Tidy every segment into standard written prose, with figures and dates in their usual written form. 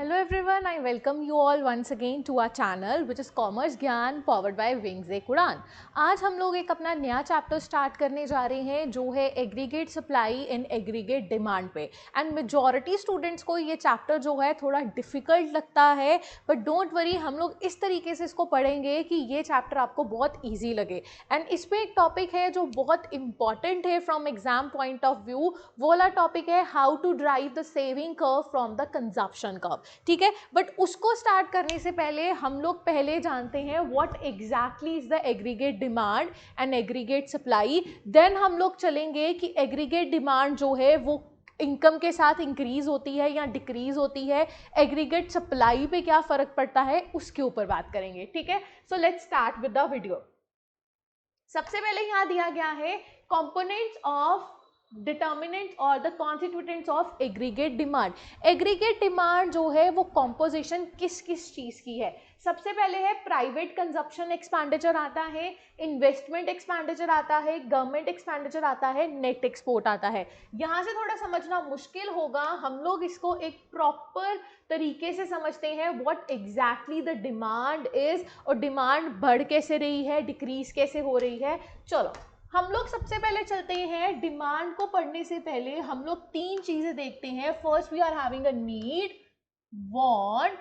Hello everyone, I welcome you all once again to our channel which is Commerce Gyan powered by Wings एक उड़ान। आज हम लोग एक अपना नया चैप्टर स्टार्ट करने जा रहे हैं जो है aggregate supply and aggregate demand पे। एंड मेजॉरिटी स्टूडेंट्स को ये चैप्टर जो है थोड़ा डिफ़िकल्ट लगता है, बट डोंट वरी, हम लोग इस तरीके से इसको पढ़ेंगे कि ये चैप्टर आपको बहुत ईजी लगे। एंड इस पर एक टॉपिक है जो बहुत इंपॉर्टेंट है from exam point of view, वो वाला टॉपिक है how to derive the saving curve from the consumption curve. ठीक है, बट उसको स्टार्ट करने से पहले हम लोग पहले जानते हैं what exactly is the aggregate demand and aggregate supply. Then हम लोग चलेंगे कि एग्रीगेट डिमांड जो है वो इनकम के साथ इंक्रीज होती है या डिक्रीज होती है, एग्रीगेट सप्लाई पे क्या फर्क पड़ता है उसके ऊपर बात करेंगे। ठीक है, so let's start with the video. सबसे पहले यहाँ दिया गया है कंपोनेंट्स ऑफ डिटर्मिनेंट्स और the constituents of aggregate demand. Aggregate demand जो है वो कॉम्पोजिशन किस किस चीज की है। सबसे पहले है प्राइवेट कंजप्शन एक्सपेंडिचर आता है, इन्वेस्टमेंट एक्सपेंडिचर आता है, गवर्नमेंट एक्सपेंडिचर आता है, नेट एक्सपोर्ट आता है। यहाँ से थोड़ा समझना मुश्किल होगा, हम लोग इसको एक प्रॉपर तरीके से समझते हैं what exactly the demand is, और डिमांड बढ़ कैसे रही है, डिक्रीज कैसे हो रही है। चलो हम लोग सबसे पहले चलते हैं। डिमांड को पढ़ने से पहले हम लोग तीन चीजें देखते हैं। First we are having a need, want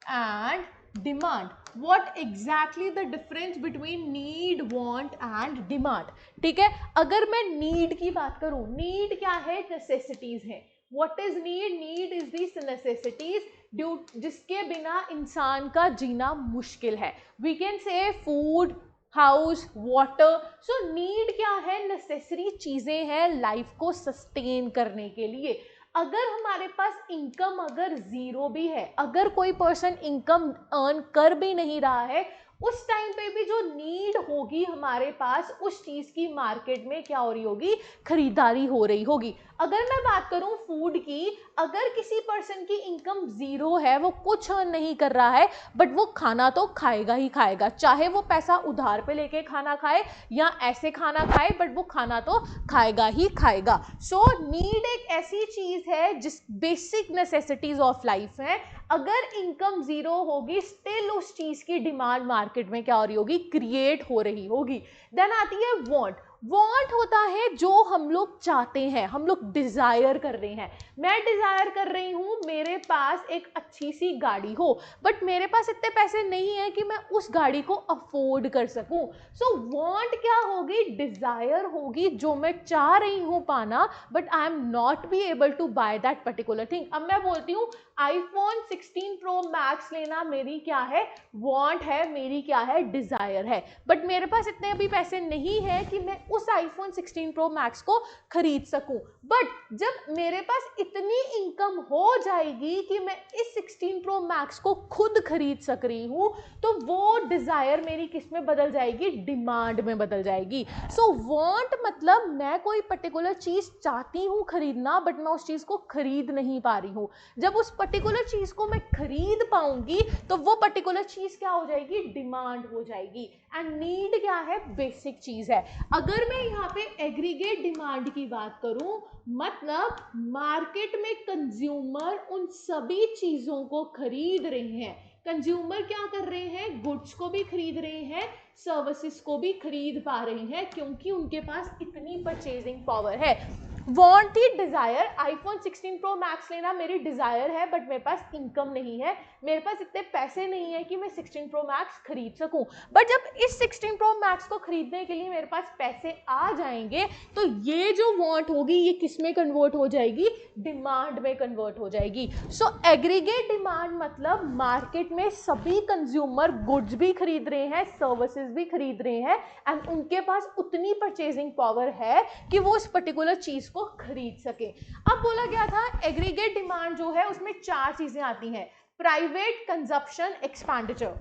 and demand. What exactly the difference between need, want and demand. ठीक है, अगर मैं नीड की बात करूं, नीड क्या है? नेसेसिटीज है। What is need? Need is this necessities due जिसके बिना इंसान का जीना मुश्किल है। We can say food, house, water. So need क्या है? नेसेसरी चीजें हैं लाइफ को सस्टेन करने के लिए। अगर हमारे पास इनकम अगर जीरो भी है, अगर कोई पर्सन इनकम अर्न कर भी नहीं रहा है, उस टाइम पे भी जो नीड होगी हमारे पास, उस चीज की मार्केट में क्या हो रही होगी? खरीदारी हो रही होगी। अगर मैं बात करूं फूड की, अगर किसी पर्सन की इनकम जीरो है, वो कुछ अर्न नहीं कर रहा है, बट वो खाना तो खाएगा ही खाएगा, चाहे वो पैसा उधार पे लेके खाना खाए या ऐसे खाना खाए, बट वो खाना तो खाएगा ही खाएगा। सो नीड एक ऐसी चीज है जिस बेसिक नेसेसिटीज ऑफ लाइफ है। अगर इनकम जीरो होगी, स्टिल उस चीज की डिमांड मार्केट में क्या हो रही होगी? क्रिएट हो रही होगी। देन आती है वांट। वांट होता है जो हम लोग चाहते हैं, हम लोग डिजायर कर रहे हैं। मैं डिजायर कर रही हूं मेरे पास एक अच्छी सी गाड़ी हो, बट मेरे पास इतने पैसे नहीं है कि मैं उस गाड़ी को अफोर्ड कर सकूं। सो वांट क्या होगी? डिजायर होगी, जो मैं चाह रही हूं पाना, but I am not be able to buy that particular thing. अब मैं बोलती हूँ आईफोन 16 प्रो मैक्स लेना मेरी क्या है? वांट है, मेरी क्या है? डिजायर है। बट मेरे पास इतने अभी पैसे नहीं है कि मैं उस आईफोन 16 प्रो मैक्स को खरीद सकूं। बट जब मेरे पास इतनी इनकम हो जाएगी कि मैं इस 16 प्रो मैक्स को खुद खरीद सक रही हूं, तो वो डिजायर मेरी किस में बदल जाएगी? डिमांड में बदल जाएगी। सो वांट मतलब मैं कोई पर्टिकुलर चीज चाहती हूं खरीदना, बट मैं उस चीज को खरीद नहीं पा रही हूं। जब उस पर्टिकुलर चीज को मैं खरीद पाऊंगी, तो वो पर्टिकुलर चीज क्या हो जाएगी? डिमांड हो जाएगी। एंड नीड क्या है? बेसिक चीज है। अगर मैं यहाँ पे एग्रीगेट डिमांड की बात करूं, मतलब मार्केट में कंज्यूमर उन सभी चीजों को खरीद रहे हैं। कंज्यूमर क्या कर रहे हैं? गुड्स को भी खरीद रहे हैं, सर्विसेज को भी खरीद पा रहे हैं, क्योंकि उनके पास इतनी परचेजिंग पावर है। वांट थी डिजायर, आईफोन 16 प्रो मैक्स लेना मेरी डिजायर है, बट मेरे पास इनकम नहीं है, मेरे पास इतने पैसे नहीं है कि मैं 16 प्रो मैक्स खरीद सकूं। बट जब इस 16 प्रो मैक्स को खरीदने के लिए मेरे पास पैसे आ जाएंगे, तो ये जो वांट होगी ये किस में कन्वर्ट हो जाएगी? डिमांड में कन्वर्ट हो जाएगी। सो एग्रीगेट डिमांड मतलब मार्केट में सभी कंज्यूमर गुड्स भी खरीद रहे हैं, सर्विसेज भी खरीद रहे हैं, एंड उनके पास उतनी परचेजिंग पावर है कि वो इस पर्टिकुलर चीज को खरीद सके। अब बोला गया था एग्रीगेट डिमांड जो है उसमें चार चीजें आती हैं। प्राइवेट कंजप्शन एक्सपेंडिचर,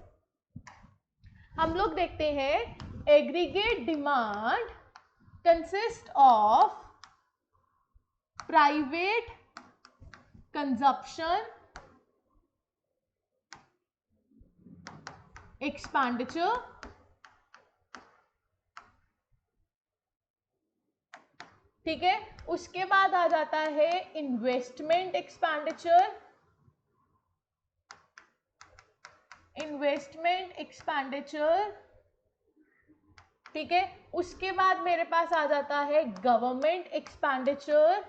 हम लोग देखते हैं aggregate demand consist of private consumption expenditure, ठीक है। उसके बाद आ जाता है इन्वेस्टमेंट एक्सपेंडिचर, इन्वेस्टमेंट एक्सपेंडिचर, ठीक है। उसके बाद मेरे पास आ जाता है गवर्नमेंट एक्सपेंडिचर,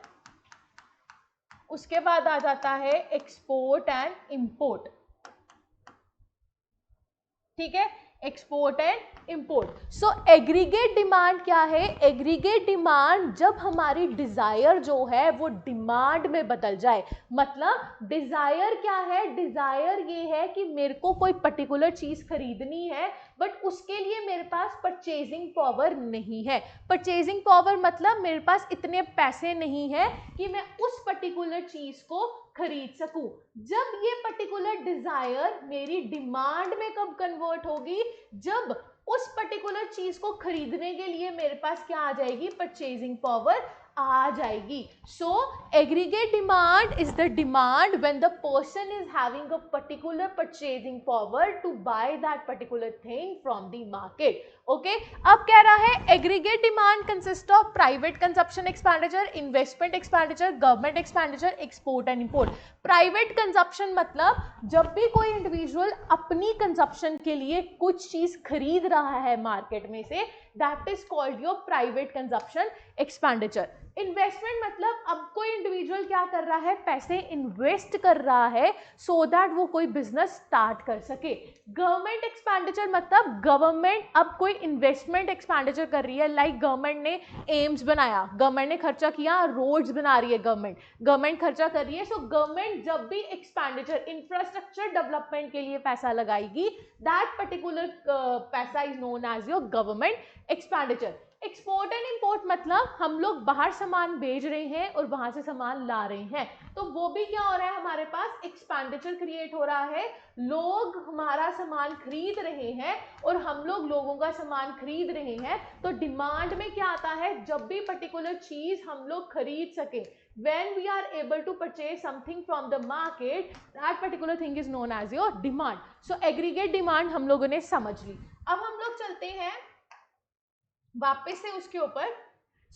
उसके बाद आ जाता है एक्सपोर्ट एंड इंपोर्ट, ठीक है, export and import. So aggregate demand क्या है? एग्रीगेट डिमांड जब हमारी डिजायर जो है वो डिमांड में बदल जाए। मतलब डिजायर क्या है? डिजायर ये है कि मेरे को कोई पर्टिकुलर चीज खरीदनी है, बट उसके लिए मेरे पास परचेजिंग पावर नहीं है। परचेजिंग पावर मतलब मेरे पास इतने पैसे नहीं है कि मैं उस पर्टिकुलर चीज को खरीद सकूं। जब ये पर्टिकुलर डिजायर मेरी डिमांड में कब कन्वर्ट होगी? जब उस पर्टिकुलर चीज को खरीदने के लिए मेरे पास क्या आ जाएगी? परचेजिंग पावर आ जाएगी। So aggregate demand is the demand when the person is having a particular purchasing power to buy that particular thing from the market. Okay, अब कह रहा है aggregate demand consist of private consumption expenditure, investment expenditure, government expenditure, export and import. Private consumption मतलब जब भी कोई individual अपनी consumption के लिए कुछ चीज खरीद रहा है मार्केट में से, that is called your private consumption expenditure. Investment मतलब अब कोई इंडिविजुअल क्या कर रहा है? पैसे इन्वेस्ट कर रहा है सो दैट वो कोई बिजनेस स्टार्ट कर सके। गवर्नमेंट एक्सपेंडिचर मतलब गवर्नमेंट अब कोई इन्वेस्टमेंट एक्सपेंडिचर कर रही है, लाइक गवर्नमेंट ने एम्स बनाया, गवर्नमेंट ने खर्चा किया, रोड्स बना रही है गवर्नमेंट खर्चा कर रही है। सो गवर्नमेंट जब भी एक्सपेंडिचर इंफ्रास्ट्रक्चर डेवलपमेंट के लिए पैसा लगाएगी, दैट पर्टिकुलर पैसा is known as your government expenditure. Export and import मतलब हम लोग बाहर सामान भेज रहे हैं और वहां से सामान ला रहे हैं, तो वो भी क्या हो रहा है? हमारे पास एक्सपेंडिचर क्रिएट हो रहा है। लोग हमारा सामान खरीद रहे हैं और हम लोग लोगों का सामान खरीद रहे हैं, तो डिमांड में क्या आता है? जब भी पर्टिकुलर चीज हम लोग खरीद सके, when we are able to purchase something from the market, that particular thing is known as your demand. So aggregate demand हम लोगों ने समझ ली। अब हम लोग चलते हैं वापस से उसके ऊपर।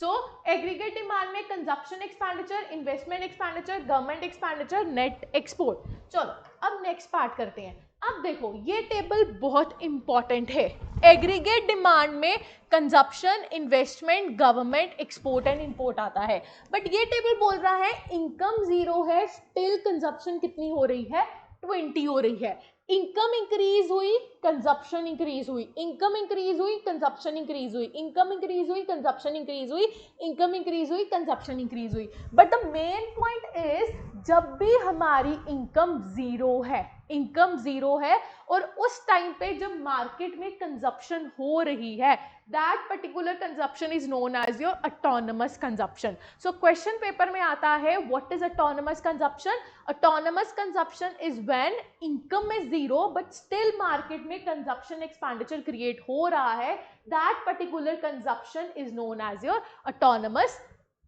सो एग्रीगेट डिमांड में consumption expenditure, investment expenditure, government expenditure, net export. चलो अब नेक्स्ट पार्ट करते हैं। अब देखो ये टेबल बहुत इंपॉर्टेंट है। एग्रीगेट डिमांड में consumption, investment, government, export and import आता है, बट ये टेबल बोल रहा है इनकम 0 है, स्टिल कंजप्शन कितनी हो रही है? 20 हो रही है। इनकम इंक्रीज हुई, कंजप्शन इंक्रीज हुई, इनकम इंक्रीज हुई, कंजप्शन इंक्रीज हुई, इनकम इंक्रीज हुई, कंजप्शन इंक्रीज हुई, इनकम इंक्रीज हुई, कंजप्शन इंक्रीज हुई। But the main point is जब भी हमारी इनकम 0 है, इनकम 0 है और उस टाइम पे जब मार्केट में कंजप्शन हो रही है, that particular consumption is known as your autonomous consumption. So question paper में आता है what is autonomous consumption? Autonomous consumption is when income is 0 but still market में consumption expenditure create हो रहा है, that particular consumption is known as your autonomous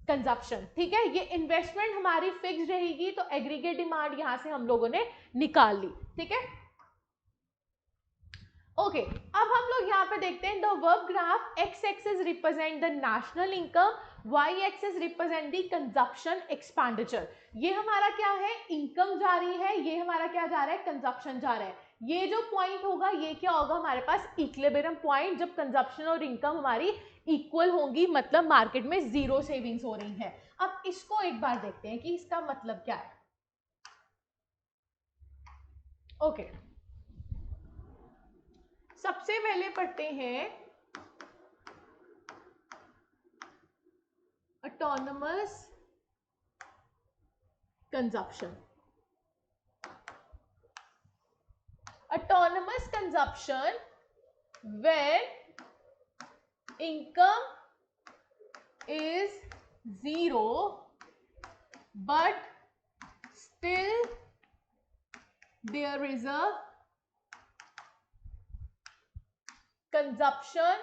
consumption. ठीक है, ये इन्वेस्टमेंट हमारी फिक्स रहेगी, तो एग्रीगेट डिमांड यहां से हम लोगों ने निकाल ली। ठीक है, ओके, अब हम लोग यहाँ पे देखते हैं the work graph. X axis represent the national income, Y axis represent the consumption expenditure. ये हमारा क्या है? इनकम जा रही है, ये हमारा क्या जा रहा है? कंजप्शन जा रहा है। ये जो पॉइंट होगा ये क्या होगा हमारे पास? इक्विलिब्रियम पॉइंट, जब कंजप्शन और इनकम हमारी इक्वल होंगी, मतलब मार्केट में 0 सेविंग्स हो रही है। अब इसको एक बार देखते हैं कि इसका मतलब क्या है। ओके, सबसे पहले पढ़ते हैं autonomous consumption. Autonomous consumption when income is 0 but still there is a consumption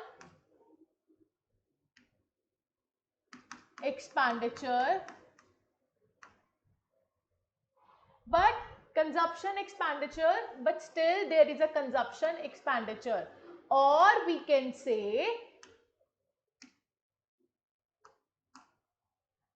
expenditure, but consumption expenditure but still there is a consumption expenditure, or we can say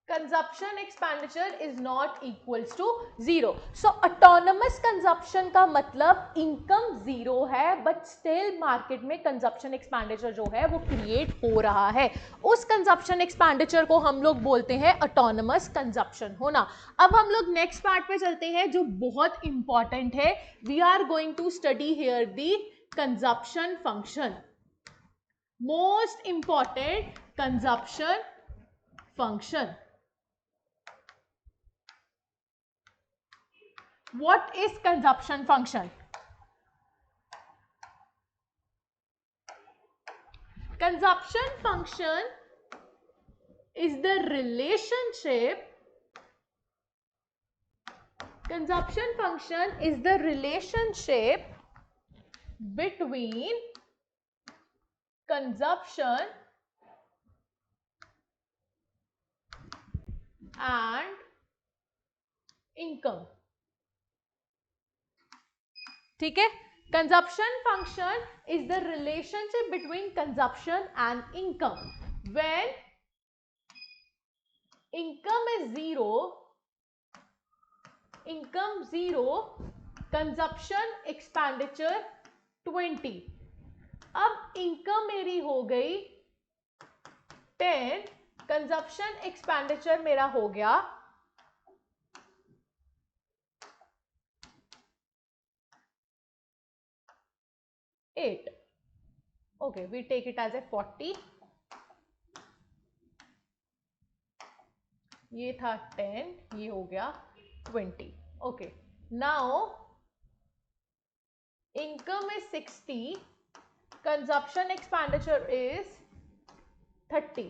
consumption expenditure is not equals to zero. So autonomous consumption का मतलब income zero है but still market में consumption expenditure जो है वो create हो रहा है. उस कंजप्शन एक्सपेंडिचर को हम लोग बोलते हैं ऑटोनमस कंजप्शन होना. अब हम लोग नेक्स्ट पार्ट पे चलते हैं जो बहुत इंपॉर्टेंट है. We are going to study here the consumption function. Most important consumption function. What is consumption function? Consumption function is the relationship. Consumption function is the relationship between consumption and income. ठीक है. Consumption function is the relationship between consumption and income. When income is zero, consumption expenditure 20. अब income मेरी हो गई 10, consumption expenditure मेरा हो गया 8. Okay, we take it as a 40. ये था 10, ये हो गया 20. Okay, now income is 60, consumption expenditure is 30.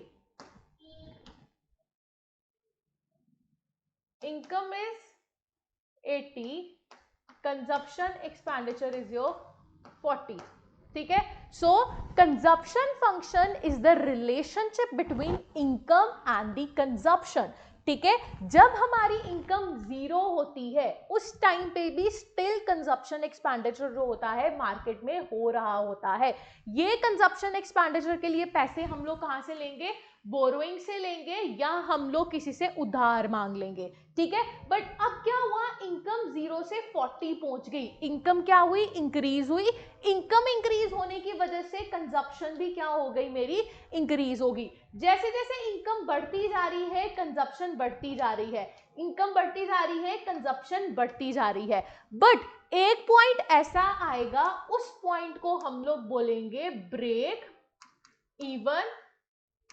Income is 80, consumption expenditure is your 40. ठीक है. So consumption function is the relationship between income and the consumption. ठीक है. जब हमारी इनकम जीरो होती है उस टाइम पे भी स्टिल कंजप्शन एक्सपेंडिचर जो होता है मार्केट में हो रहा होता है. ये कंजप्शन एक्सपेंडिचर के लिए पैसे हम लोग कहां से लेंगे? बोरोइंग से लेंगे या हम लोग किसी से उधार मांग लेंगे. ठीक है. बट अब क्या हुआ? इनकम 0 से 40 पहुंच गई. इनकम क्या हुई? इंक्रीज हुई. इनकम इंक्रीज होने की वजह से कंजप्शन भी क्या हो गई? मेरी इंक्रीज होगी. जैसे जैसे इनकम बढ़ती जा रही है कंजप्शन बढ़ती जा रही है, इनकम बढ़ती जा रही है कंजप्शन बढ़ती जा रही है. बट एक पॉइंट ऐसा आएगा, उस पॉइंट को हम लोग बोलेंगे break even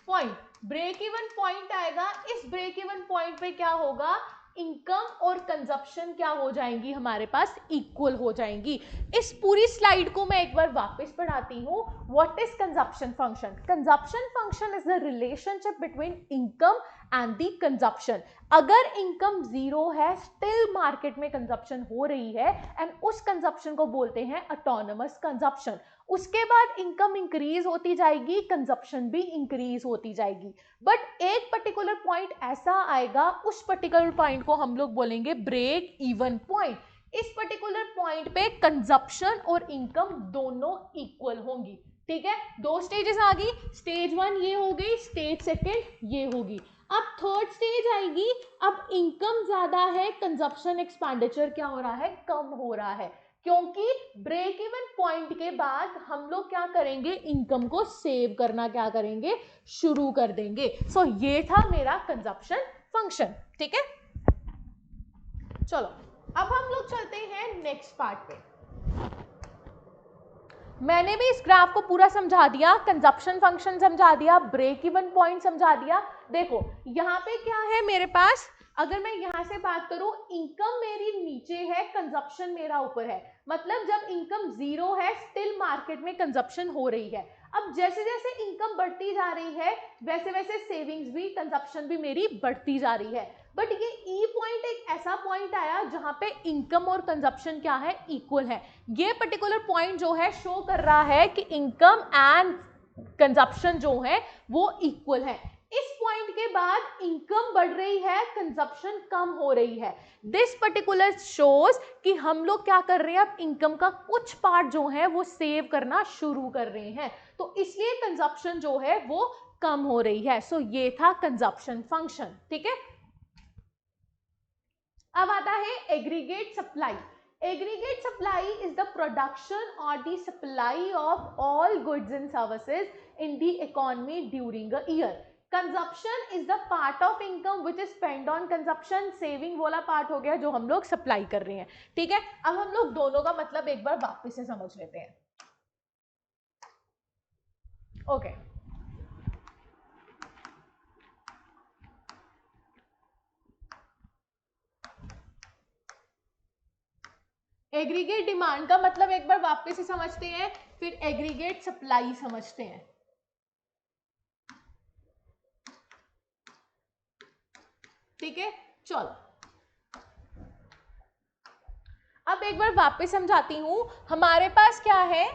point. Break even point आएगा. इस ब्रेक इवन पॉइंट पे क्या होगा? इनकम और कंजप्शन क्या हो जाएंगी? हमारे पास इक्वल हो जाएंगी. इस पूरी स्लाइड को मैं एक बार वापस पढ़ाती हूँ. What is consumption function? Consumption function is the relationship between income and the consumption. अगर इनकम जीरो है स्टिल मार्केट में कंजप्शन हो रही है एंड उस कंजप्शन को बोलते हैं ऑटोनमस कंजप्शन. उसके बाद इनकम इंक्रीज होती जाएगी, कंजप्शन भी इंक्रीज होती जाएगी. बट एक पर्टिकुलर पॉइंट ऐसा आएगा, उस पर्टिकुलर पॉइंट को हम लोग बोलेंगे ब्रेक इवन पॉइंट. इस पर्टिकुलर पॉइंट पे कंजप्शन और इनकम दोनों इक्वल होंगी. ठीक है. 2 स्टेजेस आ गई. स्टेज 1 ये हो गई, स्टेज 2 ये होगी. अब थर्ड स्टेज आएगी. अब इनकम ज्यादा है, कंजप्शन एक्सपेंडिचर क्या हो रहा है? कम हो रहा है. क्योंकि ब्रेक इवन पॉइंट के बाद हम लोग क्या करेंगे? इनकम को सेव करना क्या करेंगे? शुरू कर देंगे. सो ये था मेरा कंजप्शन फंक्शन. ठीक है. चलो अब हम लोग चलते हैं नेक्स्ट पार्ट पे. मैंने भी इस ग्राफ को पूरा समझा दिया, कंजप्शन फंक्शन समझा दिया, ब्रेक इवन पॉइंट समझा दिया. देखो यहाँ पे क्या है मेरे पास, अगर मैं यहां से बात करूं, इनकम मेरी नीचे है, कंजप्शन मेरा ऊपर है. मतलब जब इनकम जीरो है स्टिल मार्केट में कंजप्शन हो रही है. अब जैसे जैसे इनकम बढ़ती जा रही है वैसे वैसे सेविंग्स भी, कंजप्शन भी मेरी बढ़ती जा रही है. बट ये ई पॉइंट एक ऐसा पॉइंट आया जहां पे इनकम और कंजप्शन क्या है? इक्वल है. ये पर्टिकुलर पॉइंट जो है शो कर रहा है कि इनकम एंड कंजप्शन जो है वो इक्वल है. इस पॉइंट के बाद इनकम बढ़ रही है, कंजप्शन कम हो रही है. दिस पर्टिकुलर शोज कि हम लोग क्या कर रहे हैं? अब इनकम का कुछ पार्ट जो है वो सेव करना शुरू कर रहे हैं. तो इसलिए कंजप्शन जो है वो कम हो रही है। सो ये था कंजप्शन फंक्शन, ठीक है। अब आता है aggregate supply. Aggregate supply is the production और the supply of all goods and services in the economy during a year. Consumption is the part of income which is spend on consumption. Saving वाला part हो गया जो हम लोग supply कर रहे हैं, ठीक है। अब हम लोग दोनों का मतलब एक बार वापस से समझ लेते हैं। ओके एग्रीगेट डिमांड का मतलब एक बार वापस से समझते हैं, फिर एग्रीगेट सप्लाई समझते हैं। ठीक है, चलो अब एक बार वापस समझाती हूं। हमारे पास क्या है,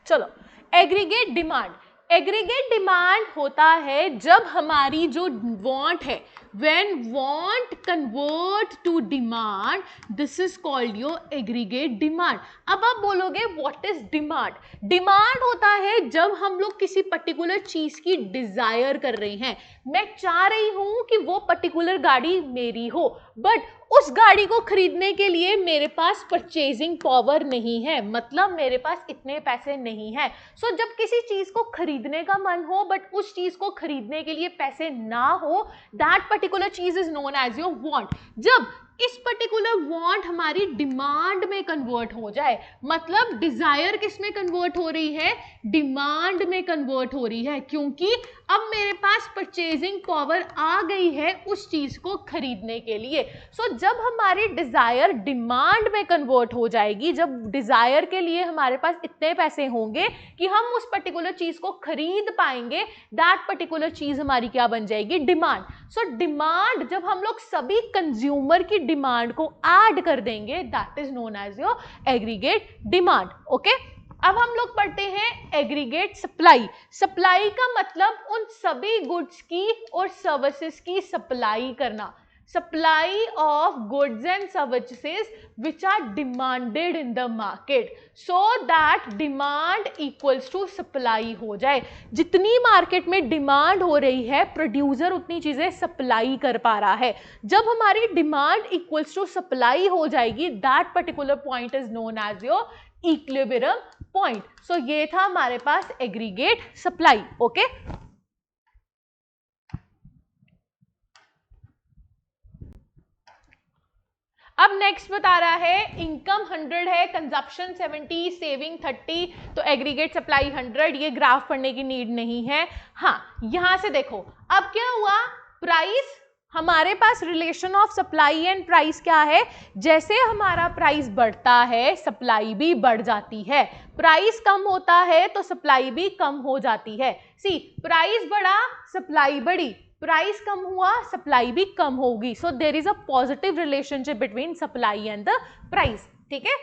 चलो एग्रीगेट डिमांड। एग्रीगेट डिमांड होता है जब हमारी जो वांट है, when want convert to demand, this is called your aggregate demand। अब आप बोलोगे what is demand? डिमांड होता है जब हम लोग किसी पर्टिकुलर चीज की डिजायर कर रहे हैं। मैं चाह रही हूं कि वो पर्टिकुलर गाड़ी मेरी हो, बट उस गाड़ी को खरीदने के लिए मेरे पास परचेजिंग पावर नहीं है, मतलब मेरे पास इतने पैसे नहीं है। सो जब किसी चीज को खरीदने का मन हो बट उस चीज को खरीदने के लिए पैसे ना हो, दैट पर्टिकुलर चीज is known as your want. जब इस पर्टिकुलर वांट हमारी डिमांड में कन्वर्ट हो जाए, मतलब डिजायर किस में कन्वर्ट हो रही है, डिमांड में कन्वर्ट हो रही है, क्योंकि अब मेरे पास परचेजिंग पावर आ गई है उस चीज को खरीदने के लिए। सो जब हमारी डिजायर डिमांड में कन्वर्ट हो जाएगी, जब डिजायर के लिए हमारे पास इतने पैसे होंगे कि हम उस पर्टिकुलर चीज को खरीद पाएंगे, दैट पर्टिकुलर चीज हमारी क्या बन जाएगी, डिमांड। सो डिमांड जब हम लोग सभी कंज्यूमर की डिमांड को ऐड कर देंगे, that is known as your aggregate demand. Okay, अब हम लोग पढ़ते हैं एग्रीगेट सप्लाई। सप्लाई का मतलब उन सभी गुड्स की और सर्विसेज की सप्लाई करना। Supply of goods and services which are demanded in the market, so that demand equals to supply हो जाए। जितनी मार्केट में डिमांड हो रही है, प्रोड्यूसर उतनी चीजें सप्लाई कर पा रहा है। जब हमारी डिमांड इक्वल्स टू सप्लाई हो जाएगी, that particular point is known as your equilibrium point. So ये था हमारे पास एग्रीगेट सप्लाई। ओके, अब नेक्स्ट बता रहा है इनकम 100 है, कंजप्शन 70, सेविंग 30, तो एग्रीगेट सप्लाई 100। ये ग्राफ पढ़ने की नीड नहीं है। हाँ, यहां से देखो अब क्या हुआ, प्राइस, हमारे पास relation of supply and price क्या है, जैसे हमारा प्राइस बढ़ता है सप्लाई भी बढ़ जाती है, प्राइस कम होता है तो सप्लाई भी कम हो जाती है। सी, प्राइस बढ़ा सप्लाई बढ़ी, प्राइस कम हुआ सप्लाई भी कम होगी। So there is a positive relationship between supply and the price. ठीक है,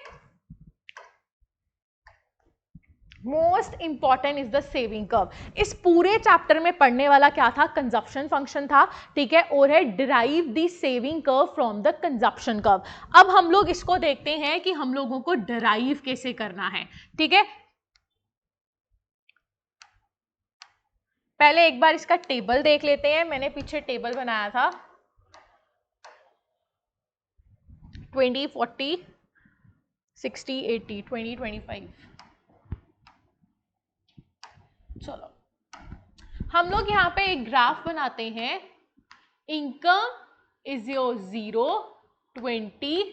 most important is the saving curve. इस पूरे चैप्टर में पढ़ने वाला क्या था, कंजप्शन फंक्शन था, ठीक है, और है derive the saving curve from the consumption curve. अब हम लोग इसको देखते हैं कि हम लोगों को डिराइव कैसे करना है। ठीक है, पहले एक बार इसका टेबल देख लेते हैं। मैंने पीछे टेबल बनाया था 20, 40, 60, 80, 20, 25। चलो हम लोग यहाँ पे एक ग्राफ बनाते हैं। Income is your 0, 20,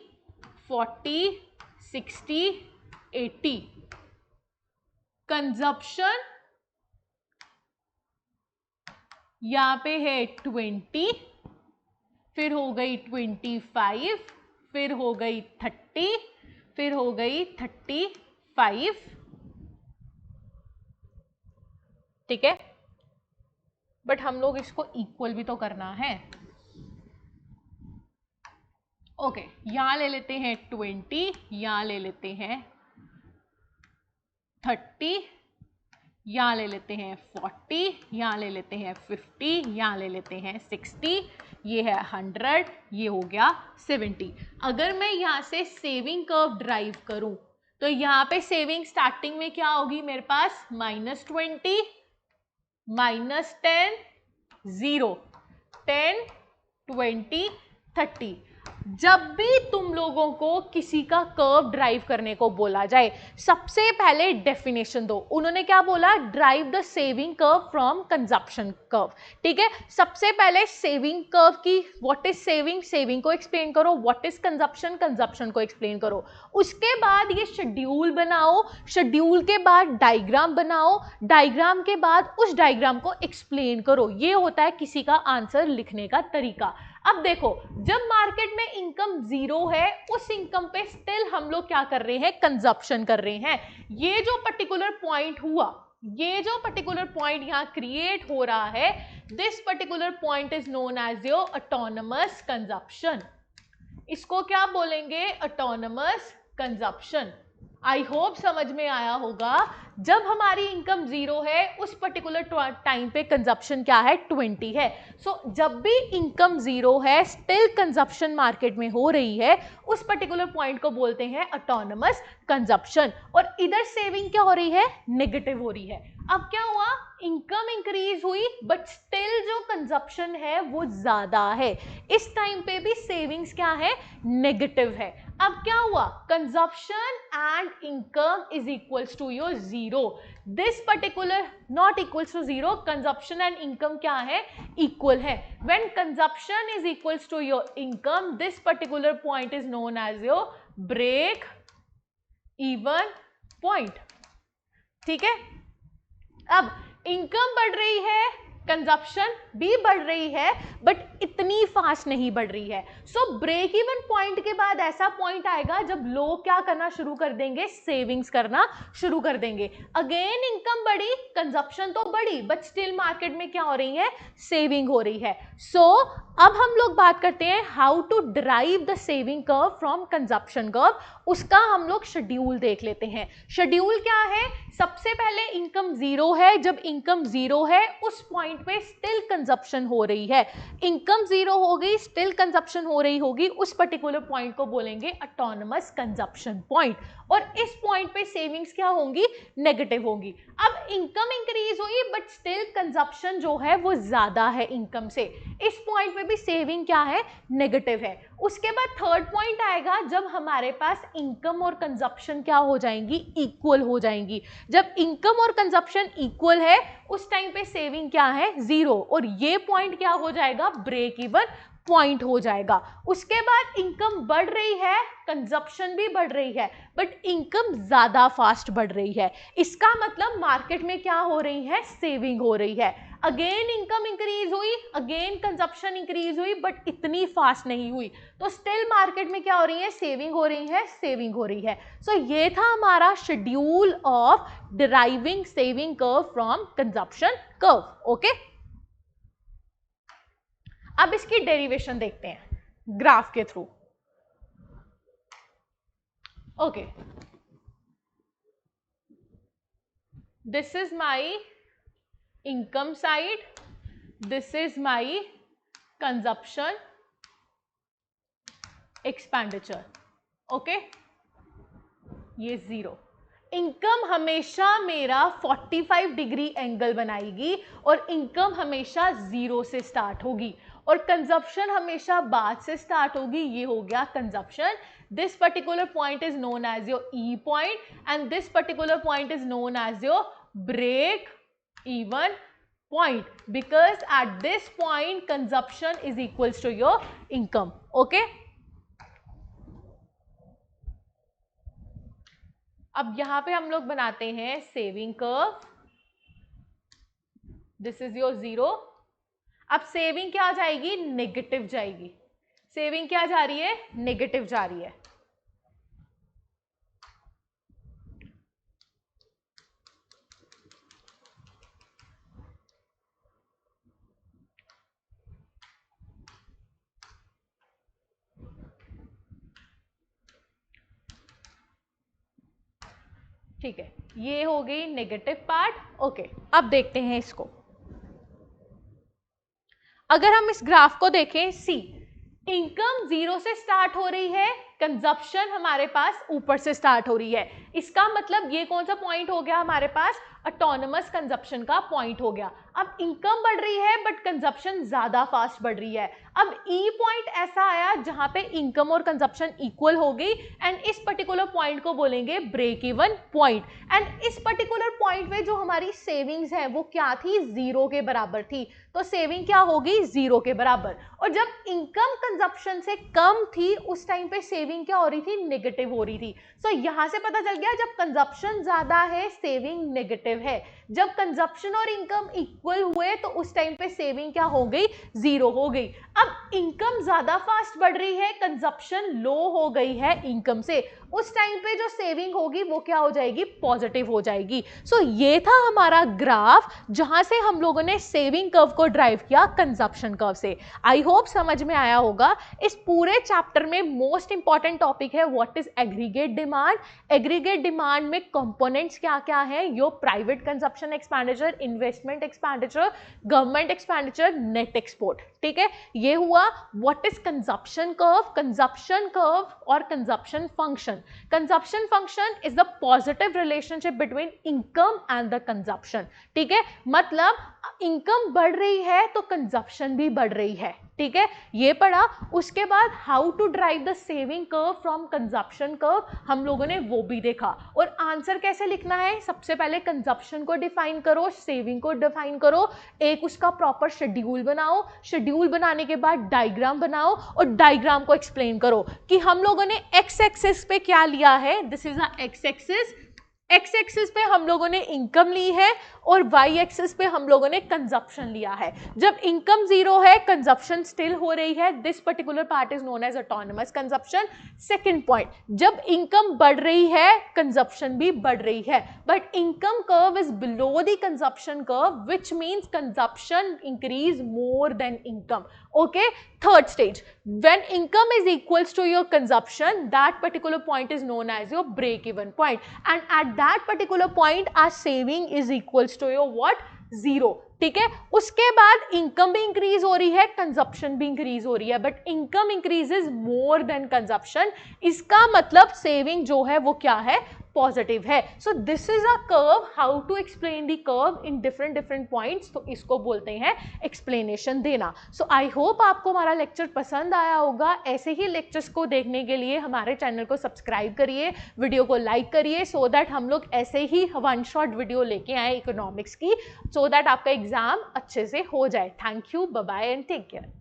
40, 60, 80। कंजप्शन यहाँ पे है 20, फिर हो गई 25, फिर हो गई 30, फिर हो गई 35। ठीक है, बट हम लोग इसको इक्वल भी तो करना है। ओके, यहां ले लेते हैं 20, यहां ले लेते हैं 30, यहाँ ले लेते हैं 40, यहाँ ले लेते हैं 50, यहाँ ले लेते हैं 60, ये है 100, ये हो गया 70। अगर मैं यहाँ से सेविंग कर्व ड्राइव करूँ तो यहाँ पे सेविंग स्टार्टिंग में क्या होगी मेरे पास, -20, -10, 0, 10, 20, 30। जब भी तुम लोगों को किसी का कर्व ड्राइव करने को बोला जाए, सबसे पहले डेफिनेशन दो। उन्होंने क्या बोला, drive the saving curve from consumption curve. ठीक है, सबसे पहले सेविंग कर्व की, व्हाट इज सेविंग, सेविंग को एक्सप्लेन करो, व्हाट इज कंजप्शन, कंजप्शन को एक्सप्लेन करो। उसके बाद ये शेड्यूल बनाओ, शेड्यूल के बाद डायग्राम बनाओ, डायग्राम के बाद उस डायग्राम को एक्सप्लेन करो। ये होता है किसी का आंसर लिखने का तरीका। अब देखो, जब मार्केट में इनकम 0 है, उस इनकम पे स्टिल हम लोग क्या कर रहे हैं, कंजप्शन कर रहे हैं। ये जो पर्टिकुलर पॉइंट हुआ, ये जो पर्टिकुलर पॉइंट यहां क्रिएट हो रहा है, this particular point is known as your autonomous consumption. इसको क्या बोलेंगे, ऑटोनमस कंजप्शन। आई होप समझ में आया होगा। जब हमारी इनकम 0 है, उस पर्टिकुलर टाइम पे कंजप्शन क्या है, 20 है। सो जब भी इनकम 0 है, स्टिल कंजप्शन मार्केट में हो रही है, उस पर्टिकुलर पॉइंट को बोलते हैं ऑटोनमस कंजप्शन। और इधर सेविंग क्या हो रही है, नेगेटिव हो रही है। अब क्या हुआ, इनकम इंक्रीज हुई बट स्टिल जो कंजप्शन है वो ज्यादा है। इस टाइम पे भी सेविंग्स क्या है, नेगेटिव है। अब क्या हुआ, consumption and income is equals to your 0। This particular not equals to 0, consumption and income क्या है, इक्वल है। When consumption is equals to your income, this particular point is known as your break even point. ठीक है, अब income बढ़ रही है, consumption भी बढ़ रही है, बट इतनी फास्ट नहीं बढ़ रही है। सो ब्रेक इवन पॉइंट के बाद ऐसा पॉइंट आएगा जब लोग क्या करना शुरू कर देंगे, सेविंग्स करना शुरू कर देंगे। अगेन इनकम बढ़ी, कंजप्शन तो बढ़ी, बट स्टिल मार्केट में क्या हो रही है, सेविंग हो रही है। सो अब हम लोग बात करते हैं how to derive the saving curve from consumption curve. उसका हम लोग शेड्यूल देख लेते हैं। शेड्यूल क्या है, सबसे पहले इनकम 0 है, जब इनकम 0 है उस पॉइंट पे स्टिल कंजप्शन हो रही है। इनकम 0 हो गई, स्टिल कंजप्शन हो रही होगी, उस पर्टिकुलर पॉइंट को बोलेंगे ऑटोनमस कंजप्शन पॉइंट। और इस पॉइंट पे सेविंग्स क्या होंगी, नेगेटिव होंगी। अब इनकम इंक्रीज हुई बट स्टिल कंजप्शन जो है वो ज्यादा है इनकम से, इस पॉइंट पे भी सेविंग क्या है, नेगेटिव है। उसके बाद थर्ड पॉइंट आएगा जब हमारे पास इनकम और कंजप्शन क्या हो जाएंगी, इक्वल हो जाएंगी। जब इनकम और कंजप्शन इक्वल है, उस टाइम पे सेविंग क्या है, 0, और ये पॉइंट क्या हो जाएगा, ब्रेक इवन पॉइंट हो जाएगा। उसके बाद इनकम बढ़ रही है, कंजप्शन भी बढ़ रही है, बट इनकम ज्यादा फास्ट बढ़ रही है। इसका मतलब मार्केट में क्या हो रही है, सेविंग हो रही है। अगेन इनकम इंक्रीज हुई, अगेन कंजप्शन इंक्रीज हुई, बट इतनी फास्ट नहीं हुई। तो स्टिल मार्केट में क्या हो रही है, सेविंग हो रही है, सेविंग हो रही है। सो ये था हमारा schedule of deriving saving curve from consumption curve. Okay, अब इसकी डेरिवेशन देखते हैं ग्राफ के through. Okay, this is my income side, this is my consumption expenditure. Okay, ये 0। इनकम हमेशा मेरा 45 डिग्री एंगल बनाएगी और इनकम हमेशा 0 से स्टार्ट होगी, और कंजप्शन हमेशा बाद से स्टार्ट होगी। ये हो गया consumption. This particular point is known as your E point and this particular point is known as your break even point, because at this point consumption is equals to your income. Okay, अब यहां पे हम लोग बनाते हैं saving curve. This is your 0। अब saving क्या जाएगी, नेगेटिव जाएगी। सेविंग क्या जा रही है, नेगेटिव जा रही है। ठीक है, ये हो गई नेगेटिव पार्ट। ओके, अब देखते हैं इसको। अगर हम इस ग्राफ को देखें, सी इनकम 0 से स्टार्ट हो रही है, कंजप्शन हमारे पास ऊपर से स्टार्ट हो रही है। इसका मतलब ये कौन सा पॉइंट हो गया हमारे पास? ऑटोनमस कंजप्शन का पॉइंट हो गया। अब इनकम बढ़ रही है बट कंजप्शन ज्यादा फास्ट बढ़ रही है। अब ई पॉइंट ऐसा आया जहां पे इनकम और कंजप्शन इक्वल हो गई एंड इस पर्टिकुलर पॉइंट को बोलेंगे ब्रेक इवन पॉइंट। एंड इस पर्टिकुलर पॉइंट में जो हमारी सेविंग्स है वो क्या थी? 0 के बराबर थी। तो सेविंग क्या होगी? 0 के बराबर। और जब इनकम कंजप्शन से कम थी उस टाइम पे सेविंग क्या हो रही थी? नेगेटिव हो रही थी। सो यहां से पता चल गया जब कंजप्शन ज्यादा है सेविंग नेगेटिव है, जब कंजप्शन और इनकम इक्वल हुए तो उस टाइम पे सेविंग क्या हो गई? 0 हो गई। अब इनकम ज्यादा फास्ट बढ़ रही है, कंजप्शन लो हो गई है इनकम से, उस टाइम पे जो सेविंग होगी वो क्या हो जाएगी? पॉजिटिव हो जाएगी। सो ये था हमारा ग्राफ जहां से हम लोगों ने सेविंग कर्व को ड्राइव किया कंजप्शन कर्व से। आई होप समझ में आया होगा। इस पूरे चैप्टर में मोस्ट इंपॉर्टेंट टॉपिक है what is aggregate demand. Aggregate demand में कंपोनेंट्स क्या क्या है? Your private consumption expenditure, investment expenditure, government expenditure, net export. ठीक है, ये हुआ व्हाट इज कंजप्शन कर्व और consumption function. Consumption function is the positive relationship between income and the consumption. ठीक है, मतलब इनकम बढ़ रही है तो कंजप्शन भी बढ़ रही है। ठीक है, ये पढ़ा। उसके बाद how to derive the saving curve from consumption curve हम लोगों ने वो भी देखा। और आंसर कैसे लिखना है? सबसे पहले कंजप्शन को डिफाइन करो, सेविंग को डिफाइन करो, एक उसका प्रॉपर शेड्यूल बनाओ, शेड्यूल बनाने के बाद डायग्राम बनाओ और डायग्राम को एक्सप्लेन करो कि हम लोगों ने एक्स एक्सिस पे क्या लिया है। This is a x axis. X axis पे हम लोगों ने इनकम ली है और वाई एक्सिस पे हम लोगों ने कंजप्शन लिया है। जब इनकम 0 है, कंजप्शन स्टिल हो रही है, this particular part is known as autonomous consumption. Second point, जब इनकम बढ़ रही है कंजप्शन भी बढ़ रही है, but income curve is below the consumption curve which means consumption increase more than income. Okay, third stage, when income is equals to your consumption, that particular point is known as your break even point, and at that particular point our saving is equals to your what? 0। ठीक है, उसके बाद income भी increase हो रही है, consumption भी increase हो रही है, but income increases more than consumption. इसका मतलब सेविंग जो है वो क्या है? पॉजिटिव है। So this is a curve. How to explain the curve in different points, तो इसको बोलते हैं एक्सप्लेनेशन देना। सो आई होप आपको हमारा लेक्चर पसंद आया होगा। ऐसे ही लेक्चर्स को देखने के लिए हमारे चैनल को सब्सक्राइब करिए, वीडियो को लाइक करिए, सो दैट हम लोग ऐसे ही वन शॉट वीडियो लेके आए इकोनॉमिक्स की, सो दैट आपका एग्जाम अच्छे से हो जाए। Thank you, bye bye and take care.